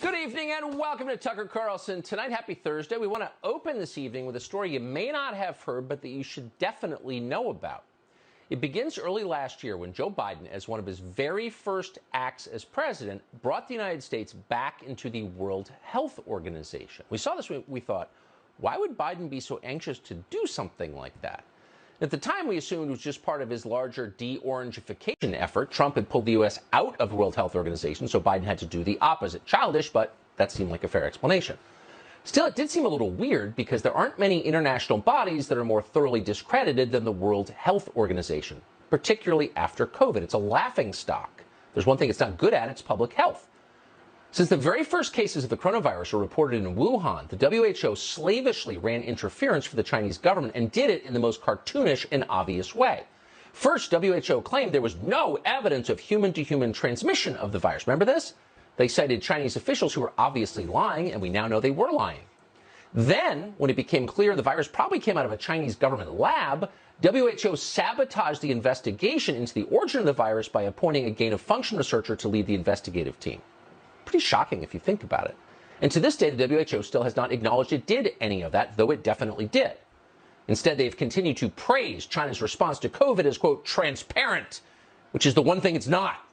Good evening and welcome to Tucker Carlson. Tonight, happy Thursday. We want to open this evening with a story you may not have heard, but that you should definitely know about. It begins early last year when Joe Biden, as one of his very first acts as president, brought the United States back into the World Health Organization. We saw this, we thought, why would Biden be so anxious to do something like that? At the time, we assumed it was just part of his larger de-orangification effort. Trump had pulled the U.S. out of the World Health Organization, so Biden had to do the opposite. Childish, but that seemed like a fair explanation. Still, it did seem a little weird because there aren't many international bodies that are more thoroughly discredited than the World Health Organization, particularly after COVID. It's a laughingstock. There's one thing it's not good at, it's public health. Since the very first cases of the coronavirus were reported in Wuhan, the WHO slavishly ran interference for the Chinese government and did it in the most cartoonish and obvious way. First, WHO claimed there was no evidence of human-to-human transmission of the virus. Remember this? They cited Chinese officials who were obviously lying, and we now know they were lying. Then, when it became clear the virus probably came out of a Chinese government lab, WHO sabotaged the investigation into the origin of the virus by appointing a gain-of-function researcher to lead the investigative team. Pretty shocking if you think about it. And to this day, the WHO still has not acknowledged it did any of that, though it definitely did. Instead, they've continued to praise China's response to COVID as, quote, transparent, which is the one thing it's not.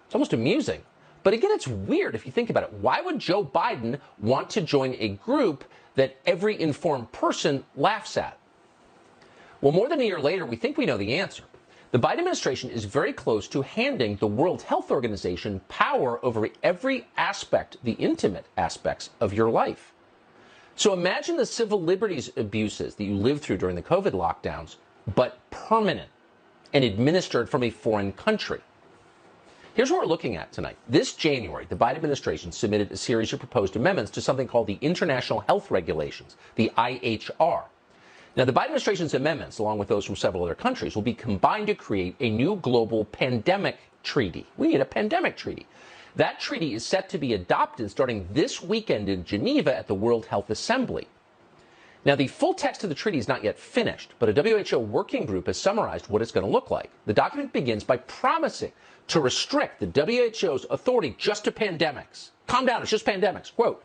It's almost amusing. But again, it's weird if you think about it. Why would Joe Biden want to join a group that every informed person laughs at? Well, more than a year later, we think we know the answer. The Biden administration is very close to handing the World Health Organization power over every aspect, the intimate aspects of your life. So imagine the civil liberties abuses that you lived through during the COVID lockdowns, but permanent and administered from a foreign country. Here's what we're looking at tonight. This January, the Biden administration submitted a series of proposed amendments to something called the International Health Regulations, the IHR. Now, the Biden administration's amendments, along with those from several other countries, will be combined to create a new global pandemic treaty. We need a pandemic treaty. That treaty is set to be adopted starting this weekend in Geneva at the World Health Assembly. Now, the full text of the treaty is not yet finished, but a WHO working group has summarized what it's going to look like. The document begins by promising to restrict the WHO's authority just to pandemics. Calm down, it's just pandemics. Quote,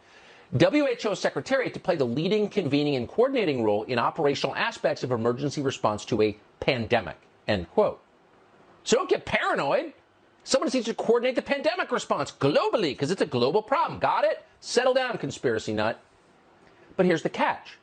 WHO Secretariat to play the leading, convening, and coordinating role in operational aspects of emergency response to a pandemic, end quote. So don't get paranoid. Someone needs to coordinate the pandemic response globally because it's a global problem. Got it? Settle down, conspiracy nut. But here's the catch.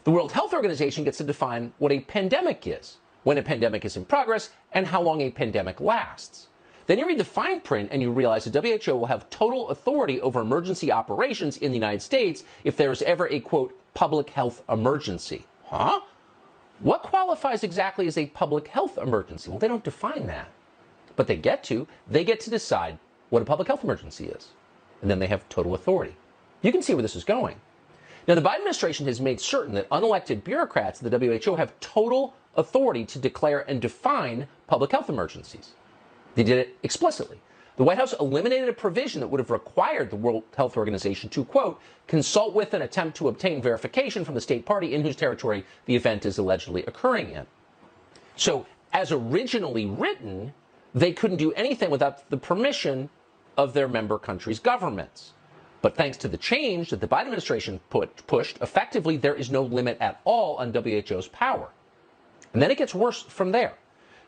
The World Health Organization gets to define what a pandemic is, when a pandemic is in progress, and how long a pandemic lasts. Then you read the fine print and you realize the WHO will have total authority over emergency operations in the United States if there is ever a, quote, public health emergency. Huh? What qualifies exactly as a public health emergency? Well, they don't define that. But they get to decide what a public health emergency is. And then they have total authority. You can see where this is going. Now, the Biden administration has made certain that unelected bureaucrats at the WHO have total authority to declare and define public health emergencies. They did it explicitly. The White House eliminated a provision that would have required the World Health Organization to, quote, consult with and attempt to obtain verification from the state party in whose territory the event is allegedly occurring in. So, as originally written, they couldn't do anything without the permission of their member countries' governments. But thanks to the change that the Biden administration pushed, effectively there is no limit at all on WHO's power. And then it gets worse from there.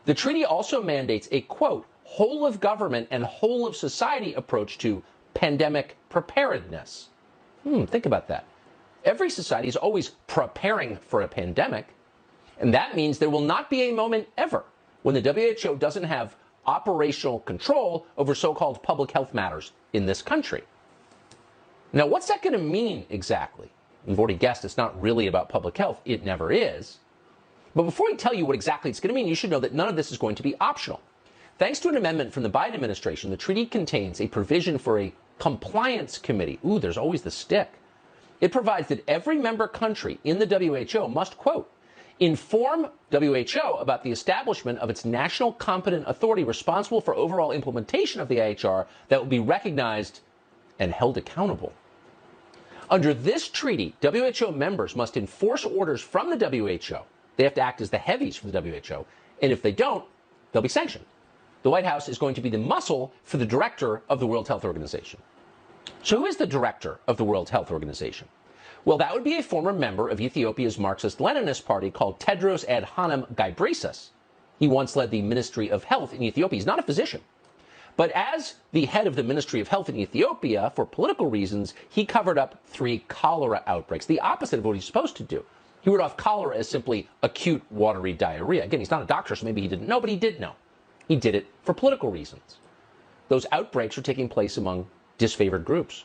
The treaty also mandates a, quote, whole of government and whole of society approach to pandemic preparedness. Think about that. Every society is always preparing for a pandemic, and that means there will not be a moment ever when the WHO doesn't have operational control over so-called public health matters in this country. Now, what's that going to mean exactly? You've already guessed it's not really about public health. It never is. But before I tell you what exactly it's going to mean, you should know that none of this is going to be optional. Thanks to an amendment from the Biden administration, the treaty contains a provision for a compliance committee. Ooh, there's always the stick. It provides that every member country in the WHO must, quote, inform WHO about the establishment of its national competent authority responsible for overall implementation of the IHR that will be recognized and held accountable. Under this treaty, WHO members must enforce orders from the WHO. They have to act as the heavies for the WHO, and if they don't, they'll be sanctioned. The White House is going to be the muscle for the director of the World Health Organization. So who is the director of the World Health Organization? Well, that would be a former member of Ethiopia's Marxist-Leninist party called Tedros Adhanom Ghebreyesus. He once led the Ministry of Health in Ethiopia. He's not a physician. But as the head of the Ministry of Health in Ethiopia, for political reasons, he covered up 3 cholera outbreaks, the opposite of what he's supposed to do. He wrote off cholera as simply acute watery diarrhea. Again, he's not a doctor, so maybe he didn't know, but he did know. He did it for political reasons. Those outbreaks are taking place among disfavored groups.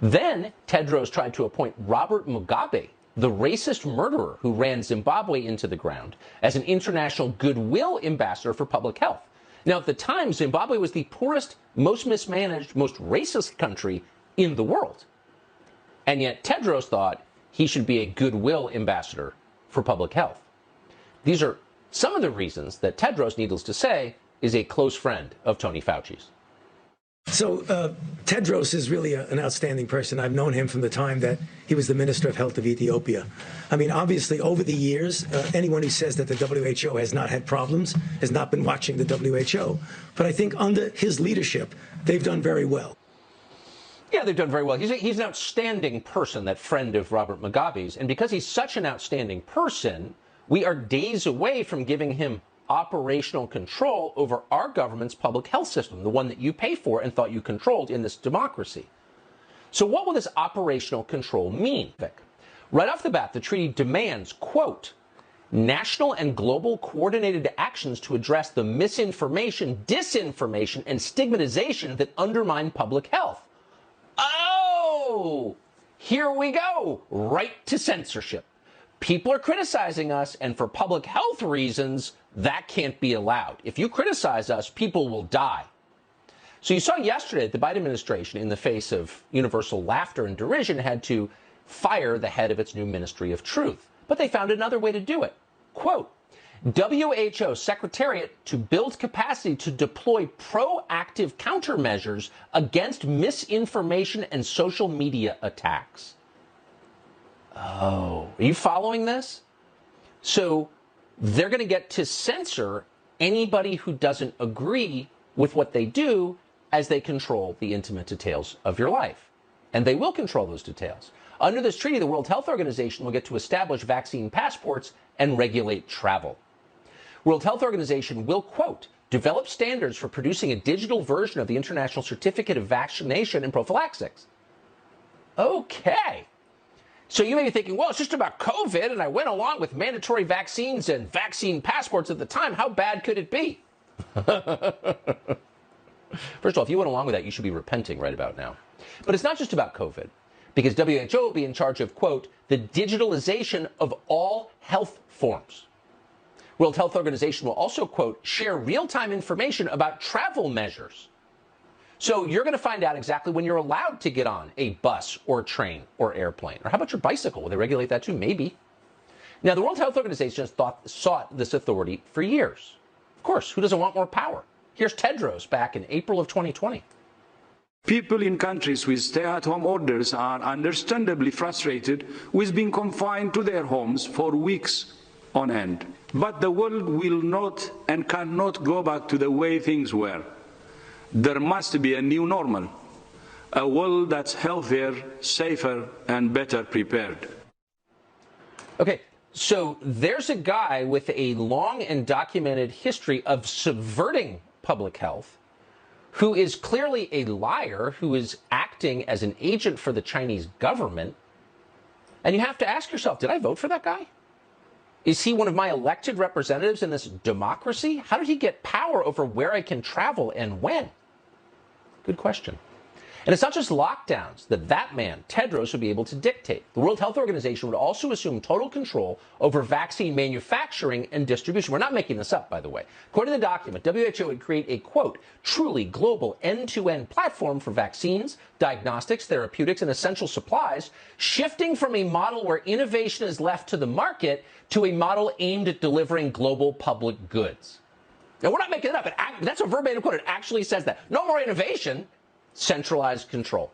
Then Tedros tried to appoint Robert Mugabe, the racist murderer who ran Zimbabwe into the ground, as an international goodwill ambassador for public health. Now, at the time, Zimbabwe was the poorest, most mismanaged, most racist country in the world. And yet Tedros thought he should be a goodwill ambassador for public health. These are some of the reasons that Tedros, needless to say, is a close friend of Tony Fauci's. So Tedros is really an outstanding person. I've known him from the time that he was the Minister of Health of Ethiopia. I mean, obviously, over the years, anyone who says that the WHO has not had problems has not been watching the WHO. But I think under his leadership, they've done very well. Yeah, they've done very well. He's an outstanding person, that friend of Robert Mugabe's. And because he's such an outstanding person, we are days away from giving him operational control over our government's public health system, the one that you pay for and thought you controlled in this democracy. So what will this operational control mean, Vic? Right off the bat, the treaty demands, quote, national and global coordinated actions to address the misinformation, disinformation, and stigmatization that undermine public health. Oh, here we go, right to censorship. People are criticizing us, and for public health reasons, that can't be allowed. If you criticize us, people will die. So you saw yesterday that the Biden administration, in the face of universal laughter and derision, had to fire the head of its new Ministry of Truth. But they found another way to do it. Quote, WHO Secretariat to build capacity to deploy proactive countermeasures against misinformation and social media attacks. Oh, are you following this? So they're going to get to censor anybody who doesn't agree with what they do as they control the intimate details of your life. And they will control those details. Under this treaty, the World Health Organization will get to establish vaccine passports and regulate travel. World Health Organization will, quote, develop standards for producing a digital version of the International Certificate of Vaccination and Prophylaxis. Okay. So you may be thinking, well, it's just about COVID, and I went along with mandatory vaccines and vaccine passports at the time. How bad could it be? First of all, if you went along with that, you should be repenting right about now. But it's not just about COVID, because WHO will be in charge of, quote, the digitalization of all health forms. World Health Organization will also, quote, share real-time information about travel measures. So you're going to find out exactly when you're allowed to get on a bus or train or airplane. Or how about your bicycle? Will they regulate that too? Maybe. Now, the World Health Organization has sought this authority for years. Of course, who doesn't want more power? Here's Tedros back in April of 2020. People in countries with stay-at-home orders are understandably frustrated with being confined to their homes for weeks on end. But the world will not and cannot go back to the way things were. There must be a new normal, a world that's healthier, safer, and better prepared. Okay, so there's a guy with a long and documented history of subverting public health, who is clearly a liar, who is acting as an agent for the Chinese government. And you have to ask yourself, did I vote for that guy? Is he one of my elected representatives in this democracy? How did he get power over where I can travel and when? Good question. And it's not just lockdowns that man, Tedros, would be able to dictate. The World Health Organization would also assume total control over vaccine manufacturing and distribution. We're not making this up, by the way. According to the document, WHO would create a, quote, truly global end-to-end platform for vaccines, diagnostics, therapeutics, and essential supplies, shifting from a model where innovation is left to the market to a model aimed at delivering global public goods. Now, we're not making it up. That's a verbatim quote. It actually says that. No more innovation. Centralized control.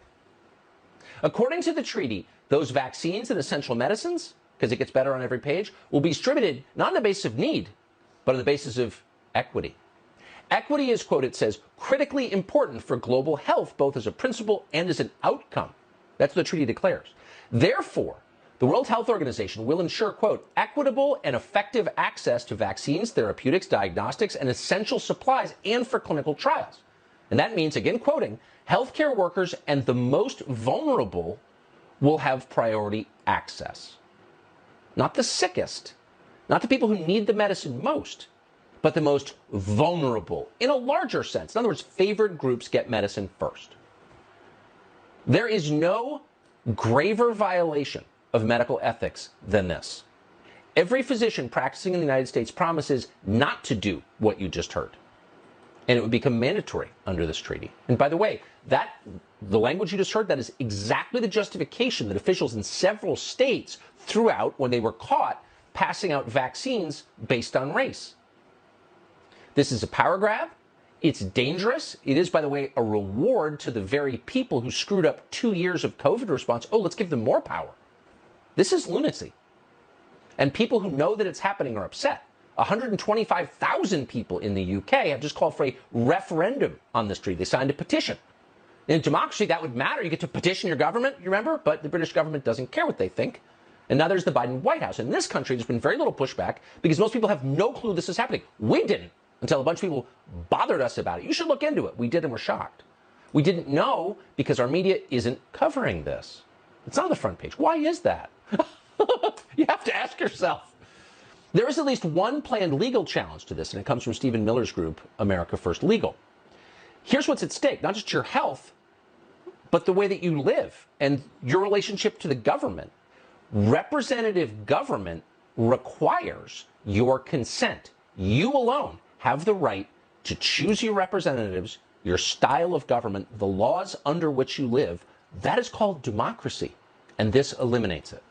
According to the treaty, those vaccines and essential medicines, because it gets better on every page, will be distributed not on the basis of need, but on the basis of equity. Equity is, quote, it says, critically important for global health, both as a principle and as an outcome. That's what the treaty declares. Therefore, the World Health Organization will ensure, quote, equitable and effective access to vaccines, therapeutics, diagnostics, and essential supplies, and for clinical trials. And that means, again quoting, healthcare workers and the most vulnerable will have priority access. Not the sickest, not the people who need the medicine most, but the most vulnerable in a larger sense. In other words, favored groups get medicine first. There is no graver violation of medical ethics than this. Every physician practicing in the United States promises not to do what you just heard. And it would become mandatory under this treaty. And by the way, the language you just heard, that is exactly the justification that officials in several states threw out when they were caught passing out vaccines based on race. This is a power grab. It's dangerous. It is, by the way, a reward to the very people who screwed up 2 years of COVID response. Oh, let's give them more power. This is lunacy. And people who know that it's happening are upset. 125,000 people in the UK have just called for a referendum on this treaty. They signed a petition. In a democracy, that would matter. You get to petition your government, you remember? But the British government doesn't care what they think. And now there's the Biden White House. In this country, there's been very little pushback because most people have no clue this is happening. We didn't until a bunch of people bothered us about it. You should look into it. We did and we're shocked. We didn't know because our media isn't covering this. It's on the front page. Why is that? You have to ask yourself. There is at least one planned legal challenge to this, and it comes from Stephen Miller's group, America First Legal. Here's what's at stake, not just your health, but the way that you live and your relationship to the government. Representative government requires your consent. You alone have the right to choose your representatives, your style of government, the laws under which you live. That is called democracy, and this eliminates it.